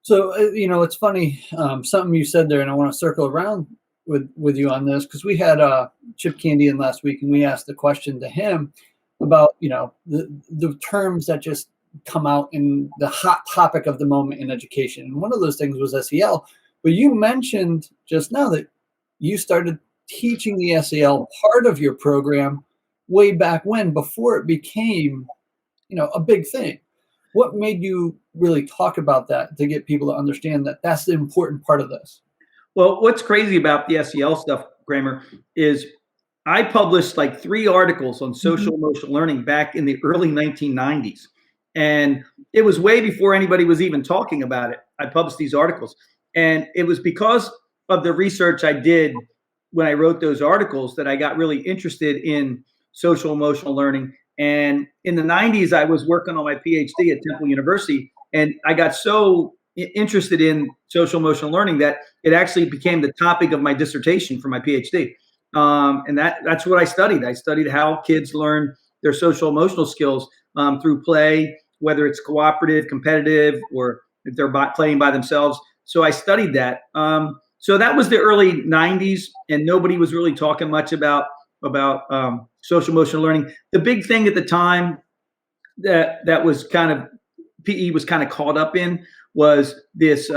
So, it's funny, something you said there, and I want to circle around with you on this because we had Chip Candy in last week, and we asked the question to him about the terms that just come out in the hot topic of the moment in education. And one of those things was SEL. But you mentioned just now that you started teaching the SEL part of your program way back when, before it became a big thing. What made you really talk about that to get people to understand that that's the important part of this? Well, what's crazy about the SEL stuff, Kramer, is I published like 3 articles on social emotional learning back in the early 1990s. And it was way before anybody was even talking about it. I published these articles. And it was because of the research I did when I wrote those articles that I got really interested in social emotional learning. And in the 90s, I was working on my PhD at Temple University, and I got so interested in social emotional learning that it actually became the topic of my dissertation for my PhD. And that's what I studied. I studied how kids learn their social emotional skills through play, whether it's cooperative, competitive, or if they're playing by themselves. So I studied that. So that was the early 90s, and nobody was really talking much about social emotional learning. The big thing at the time that was kind of PE was kind of caught up in was this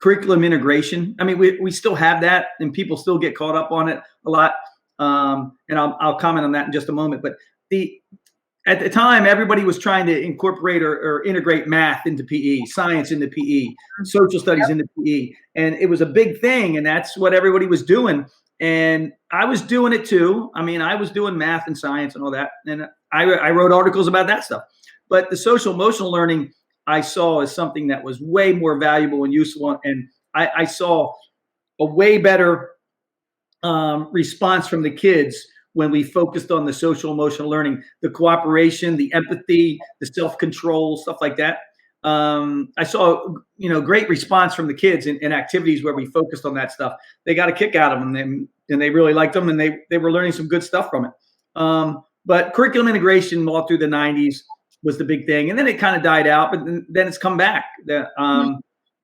curriculum integration. I mean, we still have that, and people still get caught up on it a lot. And I'll comment on that in just a moment. But at the time, everybody was trying to incorporate or integrate math into PE, science into PE, social studies into PE, and it was a big thing, and that's what everybody was doing. And I was doing it too. I mean, I was doing math and science and all that, and I wrote articles about that stuff. But the social emotional learning I saw as something that was way more valuable and useful, and I saw a way better response from the kids when we focused on the social emotional learning, the cooperation, the empathy, the self-control, stuff like that. I saw, great response from the kids in activities where we focused on that stuff. They got a kick out of them, and they really liked them, and they were learning some good stuff from it. But curriculum integration all through the 90s was the big thing, and then it kind of died out, but then it's come back.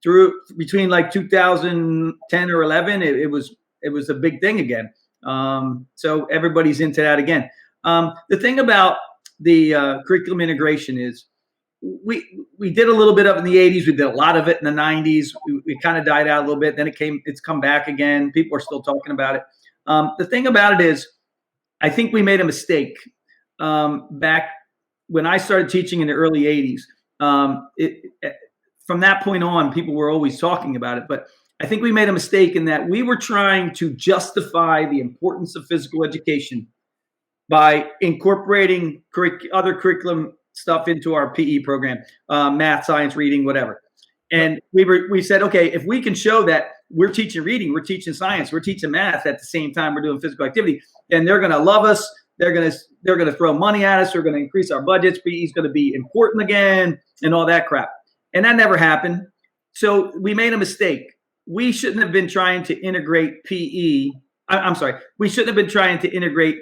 Through between like 2010 or 11, it was a big thing again. So everybody's into that again. The thing about the curriculum integration is we did a little bit of it in the 80s. We did a lot of it in the 90s. We kind of died out a little bit. Then it's come back again. People are still talking about it. The thing about it is, I think we made a mistake back when I started teaching in the early 80s. From that point on, people were always talking about it, but I think we made a mistake in that we were trying to justify the importance of physical education by incorporating other curriculum stuff into our PE program, math, science, reading, whatever. And we said, okay, if we can show that we're teaching reading, we're teaching science, we're teaching math at the same time we're doing physical activity, then they're going to love us. They're going to throw money at us. They're going to increase our budgets. PE is going to be important again, and all that crap. And that never happened. So we made a mistake. We shouldn't have been trying to integrate PE. I'm sorry. We shouldn't have been trying to integrate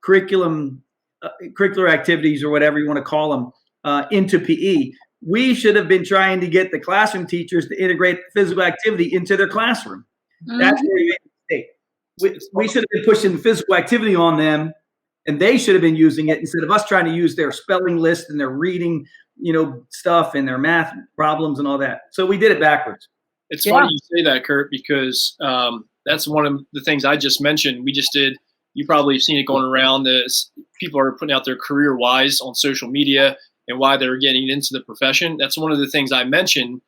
curricular activities, or whatever you want to call them, into PE. We should have been trying to get the classroom teachers to integrate physical activity into their classroom. That's where we made a mistake. We should have been pushing physical activity on them, and they should have been using it instead of us trying to use their spelling list and their reading, stuff and their math problems and all that. So we did it backwards. It's funny you say that, Curt, because that's one of the things I just mentioned. We just did. You probably have seen it going around. People are putting out their career whys on social media and why they're getting into the profession. That's one of the things I mentioned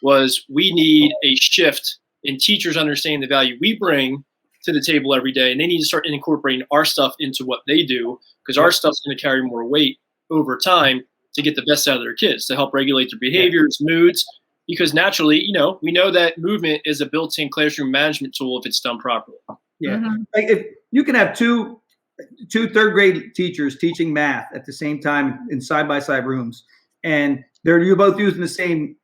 was we need a shift in teachers understanding the value we bring to the table every day, and they need to start incorporating our stuff into what they do, because our stuff's going to carry more weight over time to get the best out of their kids, to help regulate their behaviors, moods, because naturally, we know that movement is a built-in classroom management tool if it's done properly. Yeah. Like if you can have two third grade teachers teaching math at the same time in side-by-side rooms, and you're both using the same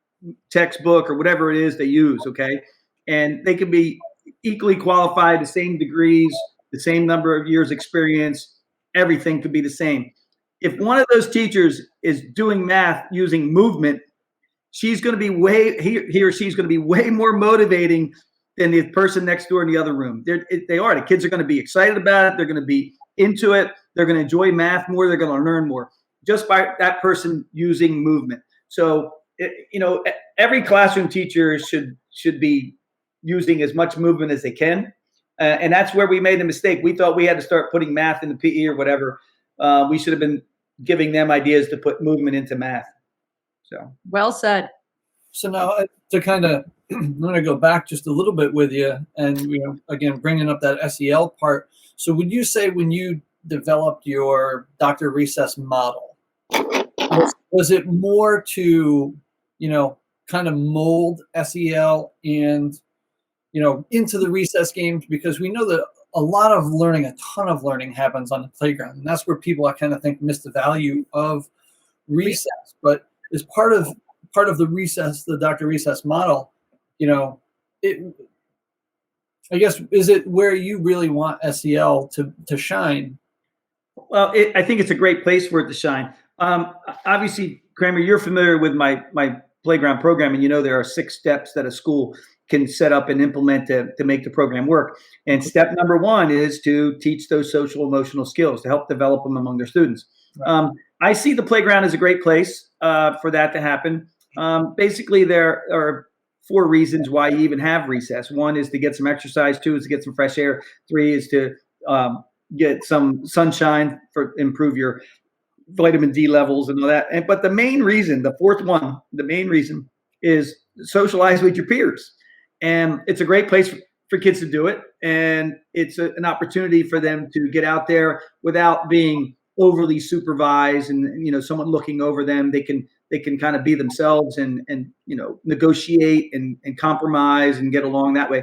textbook or whatever it is they use, okay? And they can be equally qualified, the same degrees, the same number of years experience, everything could be the same. If one of those teachers is doing math using movement she's going to be he or she's going to be way more motivating than the person next door in the other room. They are. The kids are going to be excited about it. They're going to be into it. They're going to enjoy math more. They're going to learn more just by that person using movement. So, every classroom teacher should be using as much movement as they can. And that's where we made a mistake. We thought we had to start putting math into PE or whatever. We should have been giving them ideas to put movement into math. So well said. So now to kind of, I'm going to go back just a little bit with you, and again bringing up that SEL part. So would you say when you developed your Dr. Recess model, was it more to kind of mold SEL and into the recess games, because we know that a ton of learning happens on the playground, and that's where people I kind of think miss the value of recess. But as part of the recess, the Dr. Recess model, I guess, is it where you really want SEL to shine? Well, I think it's a great place for it to shine. Obviously, Kramer, you're familiar with my playground program, and there are 6 steps that a school can set up and implement to make the program work. And step number 1 is to teach those social emotional skills to help develop them among their students. Right. I see the playground as a great place for that to happen. Basically, there are 4 reasons why you even have recess. 1 is to get some exercise. 2 is to get some fresh air. 3 is to get some sunshine for improve your vitamin D levels and all that. But the main reason, the 4th one, the main reason is socialize with your peers. And it's a great place for kids to do it. And it's an opportunity for them to get out there without being overly supervised and someone looking over them. They can kind of be themselves and negotiate and compromise and get along that way.